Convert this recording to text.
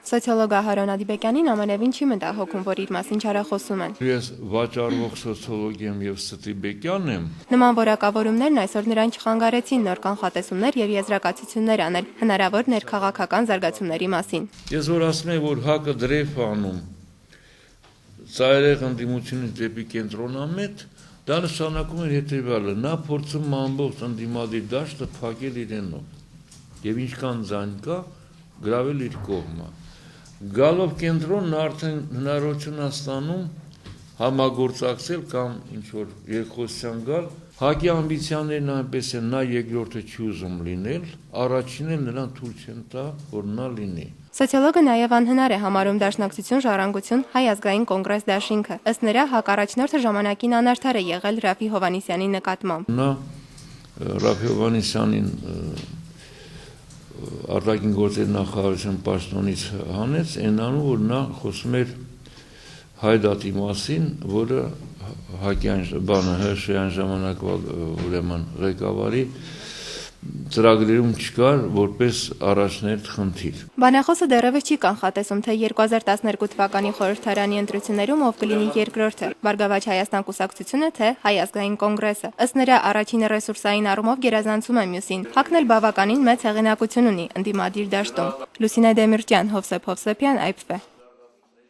Սոցիոլոգ Ահարոն Ադիբեկյանին ամենևին չի մտահոգում, որ իր մասին չարախոսում են։ Ես վաճառվող սոցիոլոգ եմ եւ ստիպեկյան եմ։ Նման որակավորումներն այսօր նրան չխանգարեցին նոր կանխատեսումներ եւ եզրակացություններ անել հնարավոր ներքաղաքական զարգացումների մասին։ Ես որ ասում եմ, որ ՀԱԿ-ը դրեֆ անում ծայրեղ ընդդիմությունից դեպի կենտրոնամետ, դա նշանակում է հետեւյալը. նա փորձում ամբողջ ընդդիմադիր դաշտը փակել իրենով եւ ինչքան ձայն կա, գրավել իր կողմը։ Գալով կենտրոն նա արդեն հնարավորություն է ստանում համագործակցել կամ ինչ-որ երկխոսության գալ, ՀԱԿ-ի ամբիցիաներն այնպես են, նա երկրորդը չի ուզում լինել, առաջինը նրան թույլ չեն տա, որ նա լինի։ Սոցիոլոգը նաև անհնար է համարում Դաշնակցություն, Ժառանգություն, Հայ ազգային կոնգրես դաշինքը։ Ըստ նրա ՀԱԿ առաջնորդը ժամանակին անարդար է եղել Ռաֆի Հովհաննիսյանի նկատմամբ։ Նա Ռաֆի Հովհաննիսյանին արտաքին գործերի նախարարության պաշտոնից հանեց, այնանու որ նա խոսում էր հայ դատի մասին, որը ՀԱԿ-ի ՀՇ-յան ժամանակվա ուրեմն ղեկավարի ծրագրերում չկար որպես առաջնորդ խնդիր։ Բանախոսը դեռևս չի կանխատեսում, թե 2012 թվականի խորհրդարանի ընտրություններում ով կլինի երկրորդը՝ Բարգավաճ Հայաստան կուսակցությունը, թե Հայ ազգային կոնգրեսը։ Ըստ նրա առաջինը ռեսուրսային առումով գերազանցում է մյուսին։ ՀԱԿ-ն էլ բավականին մեծ հեղինակություն ունի ընդդիմադիր դաշտում։ Լուսինե Դեմիրճյան, Հովսեփ Հովսեփյան, IPV։